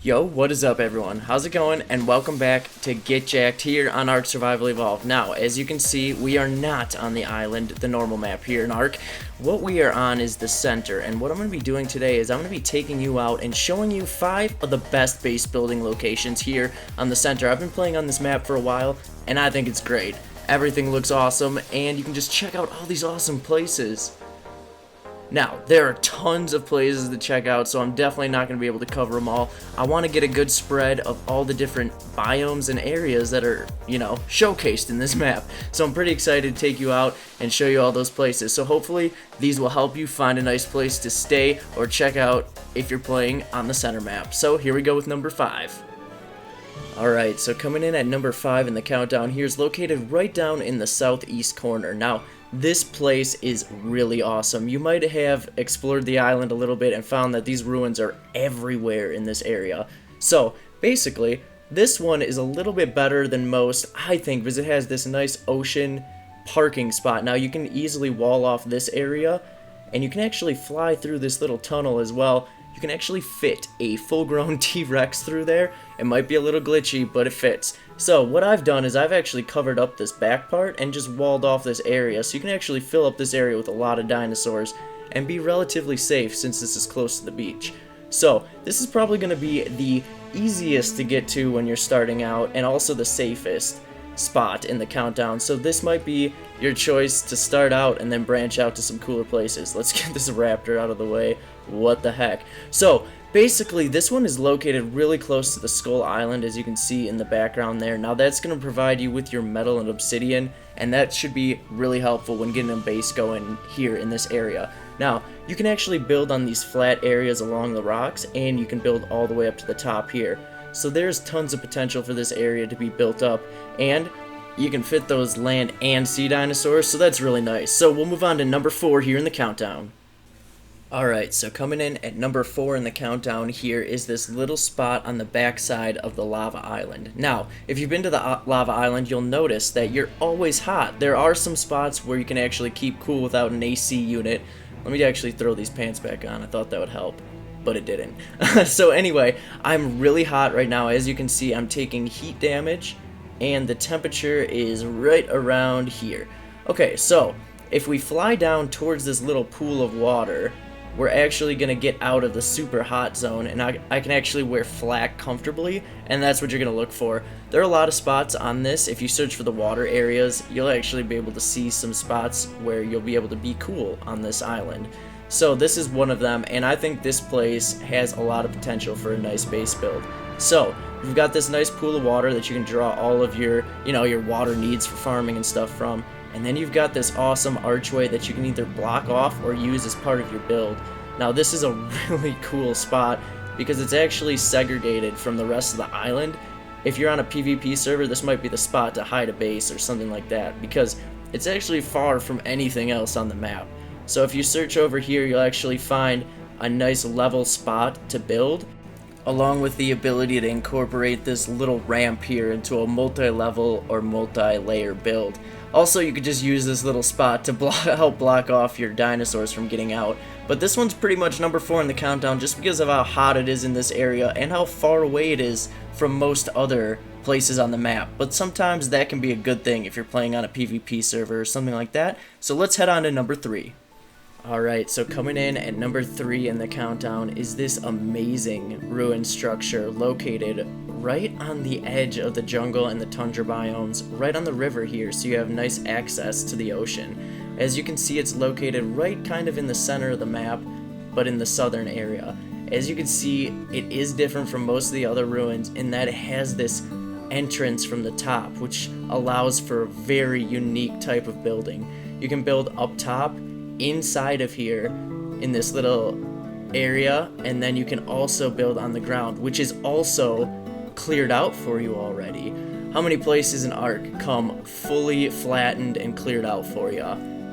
Yo, what is up everyone? How's it going? And welcome back to Get Jacked here on Ark Survival Evolved. Now, as you can see, we are not on the island, the normal map here in Ark. What we are on is the center, and what I'm going to be doing today is I'm going to be taking you out and showing you 5 of the best base building locations here on the center. I've been playing on this map for a while, and I think it's great. Everything looks awesome, and you can just check out all these awesome places. Now, there are tons of places to check out, so I'm definitely not going to be able to cover them all. I want to get a good spread of all the different biomes and areas that are, showcased in this map. So I'm pretty excited to take you out and show you all those places. So hopefully these will help you find a nice place to stay or check out if you're playing on the center map. So here we go with number 5. Alright, so coming in at number 5 in the countdown here is located right down in the southeast corner. Now, this place is really awesome. You might have explored the island a little bit and found that these ruins are everywhere in this area. So, basically, this one is a little bit better than most, I think, because it has this nice ocean parking spot. Now, you can easily wall off this area, and you can actually fly through this little tunnel as well. You can actually fit a full-grown T-Rex through there. It might be a little glitchy, but it fits. So what I've done is I've actually covered up this back part and just walled off this area, so you can actually fill up this area with a lot of dinosaurs and be relatively safe since this is close to the beach. So this is probably going to be the easiest to get to when you're starting out, and also the safest spot in the countdown. So this might be your choice to start out and then branch out to some cooler places. Let's get this raptor out of the way. What the heck? So basically this one is located really close to the Skull Island, as you can see in the background there. Now that's going to provide you with your metal and obsidian, and that should be really helpful when getting a base going here in this area. Now you can actually build on these flat areas along the rocks, and you can build all the way up to the top here. So there's tons of potential for this area to be built up, and you can fit those land and sea dinosaurs, so that's really nice. So we'll move on to number 4 here in the countdown. Alright, so coming in at number 4 in the countdown here is this little spot on the backside of the lava island. Now, if you've been to the lava island, you'll notice that you're always hot. There are some spots where you can actually keep cool without an AC unit. Let me actually throw these pants back on. I thought that would help, but it didn't. So anyway, I'm really hot right now. As you can see, I'm taking heat damage, and the temperature is right around here. Okay, so if we fly down towards this little pool of water, we're actually going to get out of the super hot zone, and I can actually wear flak comfortably, and that's what you're going to look for. There are a lot of spots on this. If you search for the water areas, you'll actually be able to see some spots where you'll be able to be cool on this island. So this is one of them, and I think this place has a lot of potential for a nice base build. So you've got this nice pool of water that you can draw all of your, your water needs for farming and stuff from. And then you've got this awesome archway that you can either block off or use as part of your build. Now this is a really cool spot because it's actually segregated from the rest of the island. If you're on a PvP server, this might be the spot to hide a base or something like that, because it's actually far from anything else on the map. So if you search over here, you'll actually find a nice level spot to build, along with the ability to incorporate this little ramp here into a multi-level or multi-layer build. Also, you could just use this little spot to help block off your dinosaurs from getting out. But this one's pretty much number 4 in the countdown just because of how hot it is in this area and how far away it is from most other places on the map. But sometimes that can be a good thing if you're playing on a PvP server or something like that. So let's head on to number 3. Alright, so coming in at number 3 in the countdown is this amazing ruin structure located right on the edge of the jungle and the tundra biomes, right on the river here, so you have nice access to the ocean. As you can see, it's located right kind of in the center of the map, but in the southern area. As you can see, it is different from most of the other ruins in that it has this entrance from the top, which allows for a very unique type of building. You can build up top, inside of here in this little area, and then you can also build on the ground, which is also cleared out for you already. How many places in Ark come fully flattened and cleared out for you?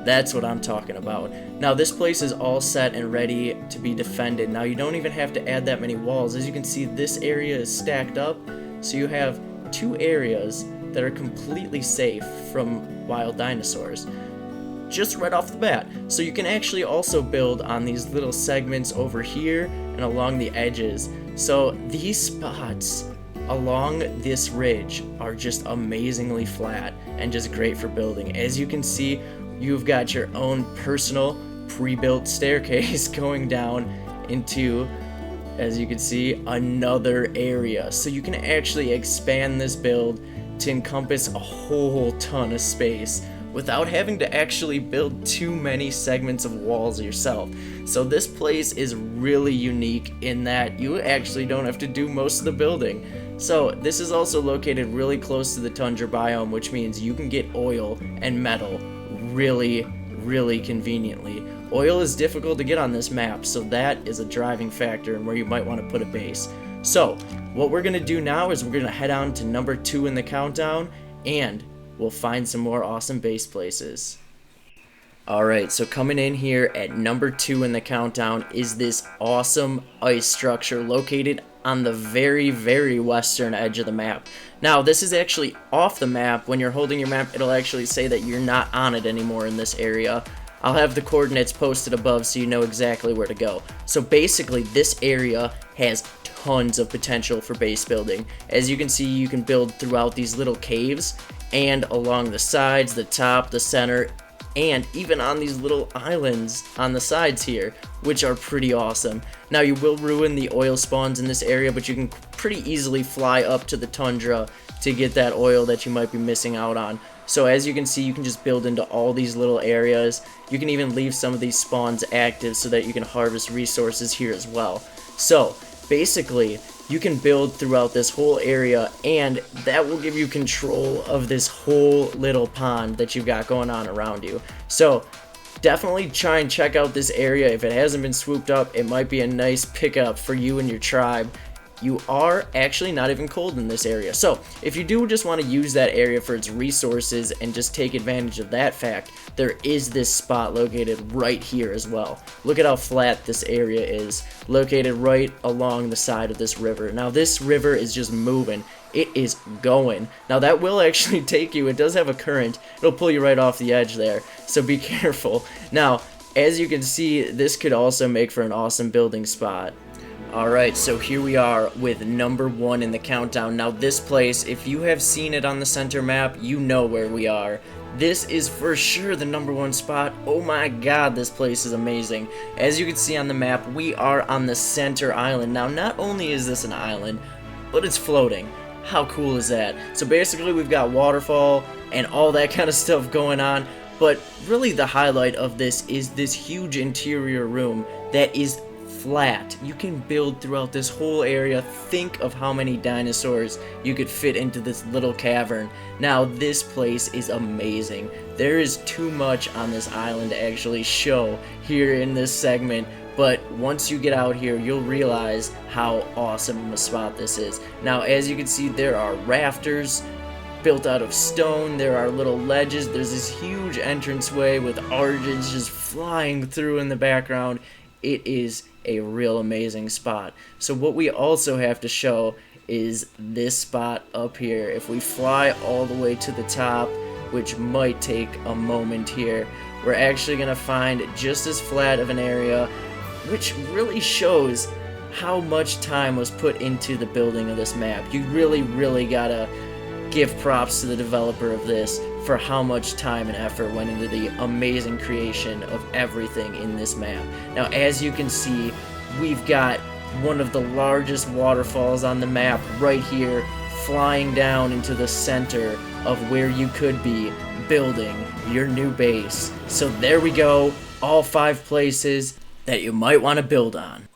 That's what I'm talking about. Now this place is all set and ready to be defended. Now you don't even have to add that many walls. As you can see, this area is stacked up, so you have 2 areas that are completely safe from wild dinosaurs. just right off the bat. So you can actually also build on these little segments over here and along the edges. So these spots along this ridge are just amazingly flat and just great for building. As you can see, you've got your own personal pre-built staircase going down into, as you can see, another area. So you can actually expand this build to encompass a whole ton of space without having to actually build too many segments of walls yourself. So this place is really unique in that you actually don't have to do most of the building. So this is also located really close to the tundra biome, which means you can get oil and metal really conveniently. Oil is difficult to get on this map, so that is a driving factor in where you might want to put a base. So what we're gonna do now is we're gonna head on to number 2 in the countdown, and we'll find some more awesome base places. Alright, so coming in here at number 2 in the countdown is this awesome ice structure located on the very western edge of the map. Now, this is actually off the map. When you're holding your map, it'll actually say that you're not on it anymore in this area. I'll have the coordinates posted above so you know exactly where to go. So basically, this area has tons of potential for base building. As you can see, you can build throughout these little caves and along the sides, the top, the center, and even on these little islands on the sides here, which are pretty awesome. Now, you will ruin the oil spawns in this area, but you can pretty easily fly up to the tundra to get that oil that you might be missing out on. So as you can see, you can just build into all these little areas. You can even leave some of these spawns active so that you can harvest resources here as well. So basically, you can build throughout this whole area, and that will give you control of this whole little pond that you've got going on around you. So definitely try and check out this area. If it hasn't been swooped up, it might be a nice pickup for you and your tribe. You are actually not even cold in this area. So if you do just want to use that area for its resources and just take advantage of that fact, there is this spot located right here as well. Look at how flat this area is, located right along the side of this river. Now this river is just moving. It is going. Now that will actually take you, it does have a current. It'll pull you right off the edge there, so be careful. Now, as you can see, this could also make for an awesome building spot. Alright, so here we are with number 1 in the countdown. Now this place, if you have seen it on the center map, you know where we are. This is for sure the number 1 spot. Oh my god, this place is amazing. As you can see on the map, we are on the center island. Now not only is this an island, but it's floating. How cool is that? So basically we've got waterfall and all that kind of stuff going on, but really the highlight of this is this huge interior room that is flat. You can build throughout this whole area. Think of how many dinosaurs you could fit into this little cavern. Now this place is amazing. There is too much on this island to actually show here in this segment, but once you get out here, you'll realize how awesome of a spot this is. Now as you can see, there are rafters built out of stone, there are little ledges, there's this huge entranceway with arches just flying through in the background. It is a real amazing spot. So what we also have to show is this spot up here. If we fly all the way to the top, which might take a moment here, we're actually going to find just as flat of an area, which really shows how much time was put into the building of this map. You really gotta give props to the developer of this for how much time and effort went into the amazing creation of everything in this map. Now as you can see, we've got one of the largest waterfalls on the map right here, flying down into the center of where you could be building your new base. So there we go, all 5 places that you might want to build on.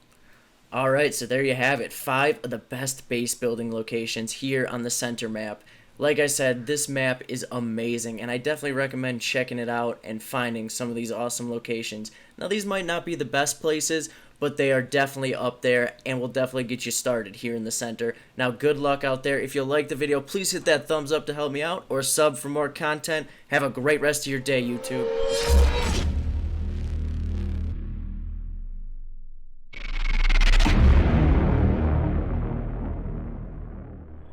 Alright, so there you have it, 5 of the best base building locations here on the center map. Like I said, this map is amazing, and I definitely recommend checking it out and finding some of these awesome locations. Now, these might not be the best places, but they are definitely up there and will definitely get you started here in the center. Now, good luck out there. If you like the video, please hit that thumbs up to help me out, or sub for more content. Have a great rest of your day, YouTube.